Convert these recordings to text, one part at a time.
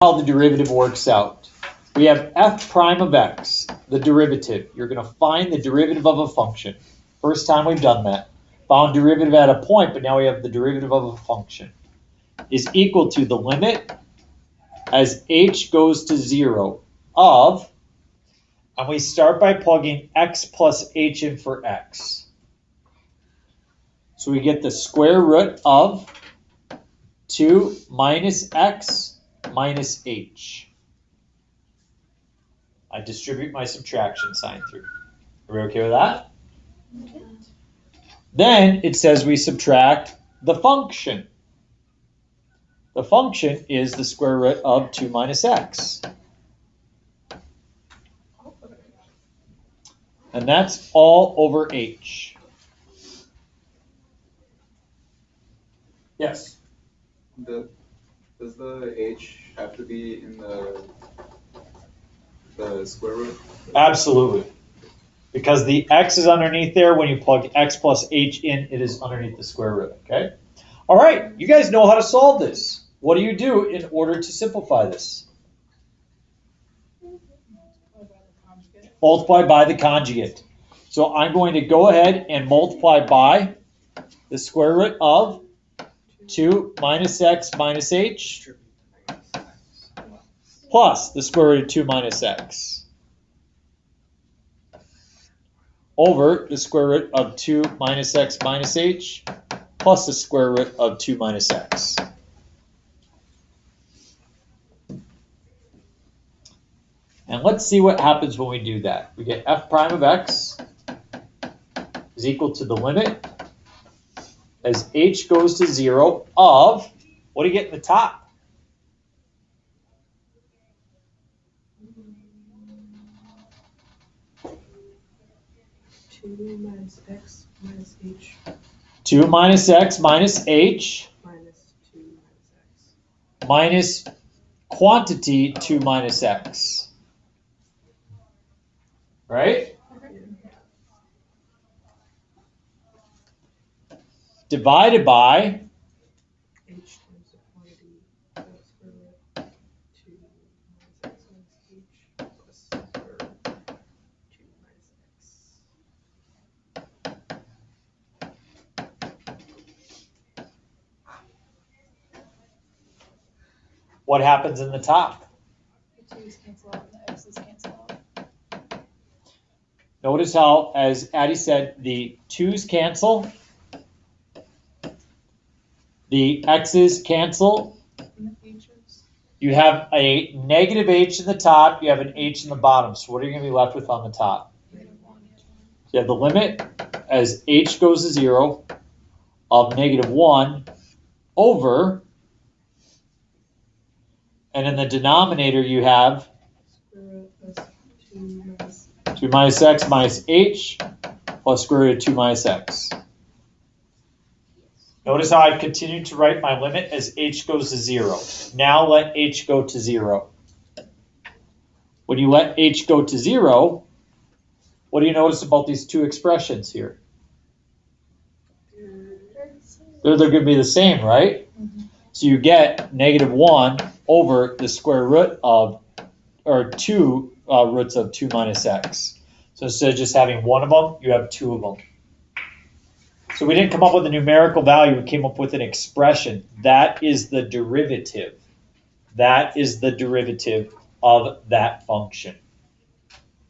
how the derivative works out. We have f prime of x, the derivative. You're going to find the derivative of a function. First time we've done that. Found derivative at a point, but now we have the derivative of a function. Is equal to the limit as h goes to 0 of, and we start by plugging x plus h in for x. So we get the square root of 2 minus x minus h. I distribute my subtraction sign through. Are we okay with that? Okay. Then it says we subtract the function. The function is the square root of 2 minus x. And that's all over h. Yes? Does the h have to be in the square root? Absolutely. Because the x is underneath there. When you plug x plus h in, it is underneath the square root, okay? All right, you guys know how to solve this. What do you do in order to simplify this? Multiply by the conjugate. So I'm going to go ahead and multiply by the square root of 2 minus x minus h plus the square root of 2 minus x over the square root of 2 minus x minus h plus the square root of 2 minus x. And let's see what happens when we do that. We get f prime of x is equal to the limit as h goes to 0 of, what do you get in the top? Two minus x minus h. 2 minus x minus h Minus 2 minus x. minus quantity 2 minus x. Right? Divided by H times the quantity of the square root 2 minus x minus h plus square root 2 minus x. what happens in the top. The 2's cancel out and the x's cancel out. Notice how, as Addie said, the 2's cancel, the x's cancel. And the h's. You have a negative h in the top, you have an h in the bottom. So what are you going to be left with on the top? You have the limit as h goes to 0 of -1 over, and in the denominator you have Square root plus 2 minus 2 minus x minus h plus square root of 2 minus x. Notice how I've continued to write my limit as h goes to 0. Now let h go to 0. When you let h go to 0, what do you notice about these two expressions here? They're going to be the same, right? Mm-hmm. So you get -1 over the square root of, or 2 roots of 2 minus x. So instead of just having one of them, you have two of them. So we didn't come up with a numerical value, we came up with an expression. That is the derivative. That is the derivative of that function.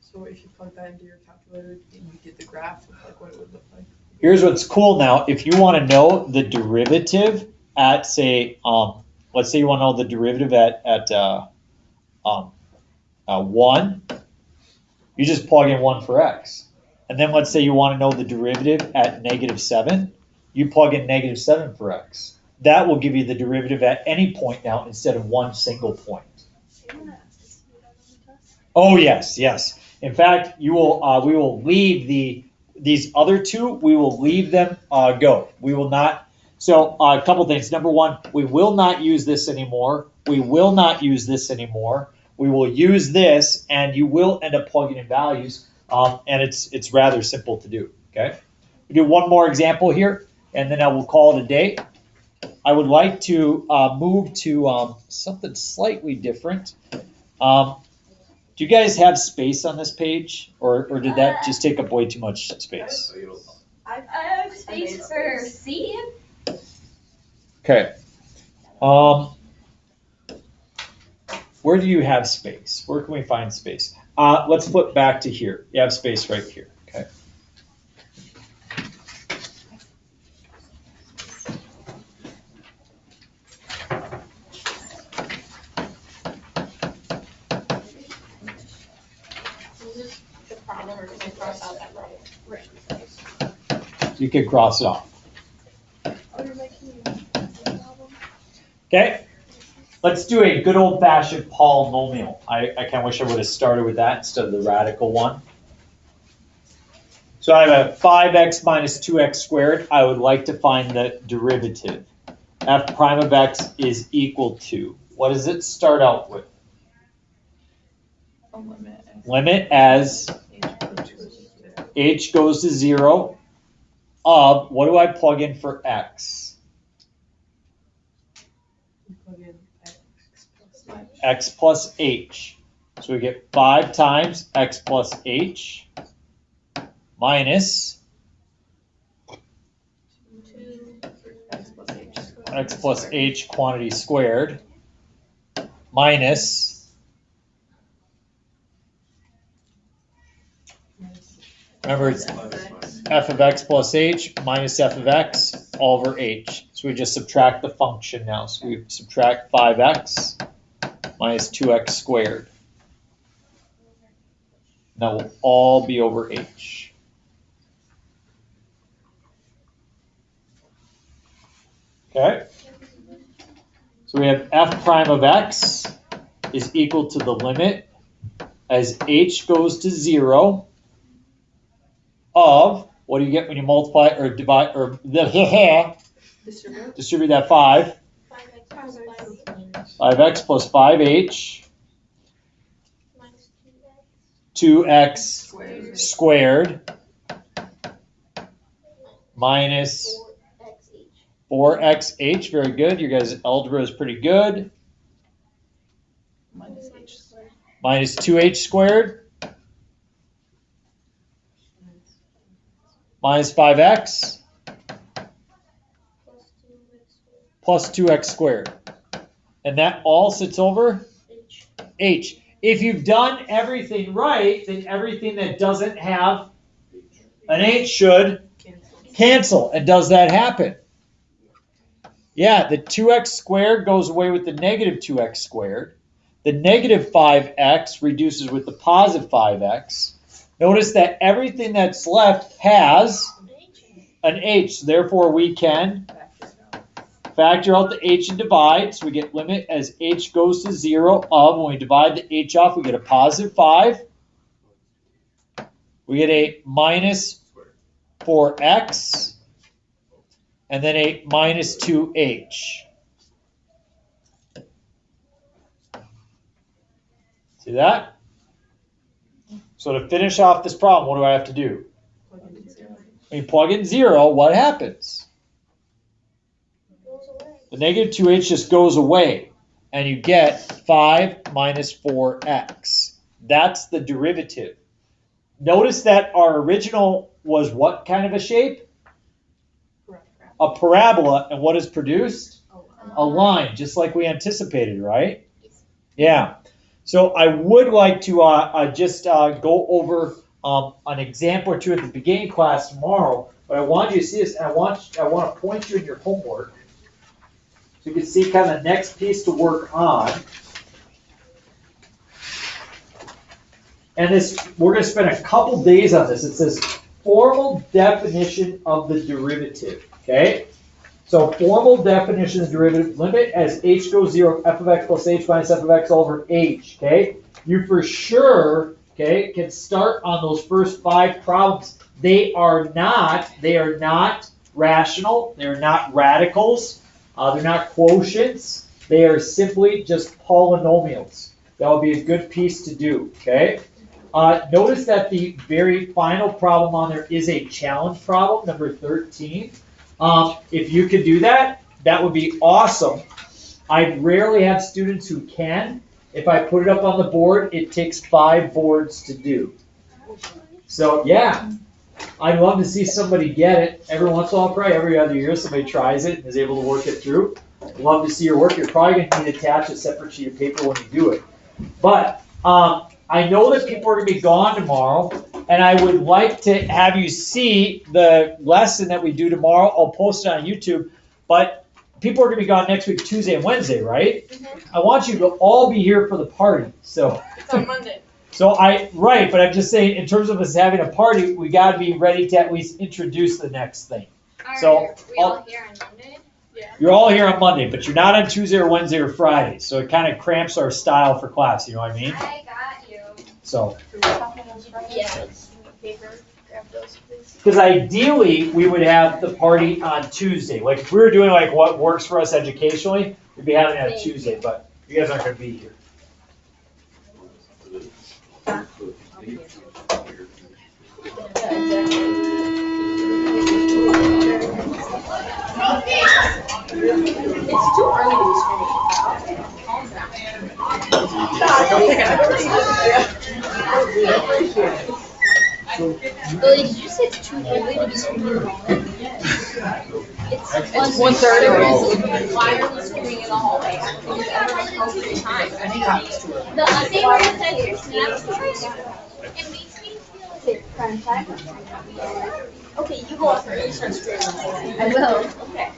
So if you plug that into your calculator, and you get the graph of like what it would look like. Here's what's cool now. If you want to know the derivative at, say, let's say you want to know the derivative at 1, you just plug in 1 for x. And then let's say you want to know the derivative at -7, you plug in -7 for x. That will give you the derivative at any point now instead of one single point. Oh yes, yes. In fact, you will we will leave these other two. We will leave them go. We will not. So a couple things. Number one, we will not use this anymore. We will not use this anymore. We will use this, and you will end up plugging in values. And it's rather simple to do. Okay. We do one more example here, and then I will call it a day. I would like to move to something slightly different. Do you guys have space on this page, or did that just take up way too much space? I have space for C. Okay. Where do you have space? Where can we find space? Let's flip back to here. You have space right here. Okay. The problem, or can I cross out that problem? Right. You can cross it off. Oh, you're making a problem? Okay. Let's do a good old fashioned polynomial. I kind of wish I would have started with that instead of the radical one. So I have a 5x minus 2x squared. I would like to find the derivative. F prime of x is equal to, what does it start out with? A limit. Limit as h goes to 0 of, what do I plug in for x? Plug in X plus X plus h. So we get 5 times x plus h minus 2 X plus H. x plus h quantity squared minus remember it's f of x plus h minus f of x all over h. So we just subtract the function now. So we subtract 5x minus 2x squared. That will all be over h. Okay? So we have f prime of x is equal to the limit as h goes to 0 of, what do you get when you multiply or divide or Distribute. distribute that 5? 5x plus 5h Minus 2x 2x squared minus 4xh. 4xh. Very good. Your guys' algebra is pretty good. Minus H squared. Minus 2h squared minus 5x Plus 2x squared. plus 2x squared. And that all sits over H. h. If you've done everything right, then everything that doesn't have an h should cancel. And does that happen? Yeah, the 2x squared goes away with the negative 2x squared. The negative 5x reduces with the positive 5x. Notice that everything that's left has an h. Therefore, we can factor out the h and divide. So we get limit as h goes to 0 of, when we divide the h off, we get a positive 5. We get a minus 4x. And then a minus 2h. See that? So to finish off this problem, what do I have to do? Plug in 0. When you plug in 0, what happens? Goes away. The negative 2h just goes away, and you get 5 minus 4x. That's the derivative. Notice that our original was what kind of a shape? A parabola, and what is produced? A line, just like we anticipated, right? Yeah. So I would like to just go over an example or two at the beginning class tomorrow, but I want you to see this, and I want to point you in your homework so you can see kind of the next piece to work on. And this, we're going to spend a couple days on this. It says formal definition of the derivative. Okay? So formal definition of the derivative, limit as h goes 0, f of x plus h minus f of x all over h. Okay? You for sure, okay, can start on those first 5 problems. They are not rational. They're not radicals. They're not quotients. They are simply just polynomials. That would be a good piece to do. Okay? Notice that the very final problem on there is a challenge problem, number 13. If you could do that, that would be awesome. I rarely have students who can. If I put it up on the board, it takes 5 boards to do. So, yeah, I'd love to see somebody get it. Every once in a while, probably every other year, somebody tries it and is able to work it through. Love to see your work. You're probably gonna need to attach a separate sheet of paper when you do it. But, I know that people are gonna be gone tomorrow, and I would like to have you see the lesson that we do tomorrow. I'll post it on YouTube, but people are gonna be gone next week, Tuesday and Wednesday, right? I want you to all be here for the party, so. It's on Monday. So right, but I'm just saying, in terms of us having a party, we gotta be ready to at least introduce the next thing. So, Are we all here on Monday? Yeah. You're all here on Monday, but you're not on Tuesday or Wednesday or Friday, so it kinda cramps our style for class, you know what I mean? I got you. So, Yes. Paper, grab those, please. because ideally, we would have the party on Tuesday, like if we were doing like what works for us educationally, we'd be having it on Tuesday, but you guys aren't gonna be here. It's too early to be screaming. Calm down. Lily, did you say it's too early to be screaming in the hallway? It's It's 1:30. Why are we screaming in the hallway? Because everyone's home free time. I think it's too early. The thing where it says your snap stories, it makes me feel like Prime time. okay, you go up there, you start screaming. I will. Okay.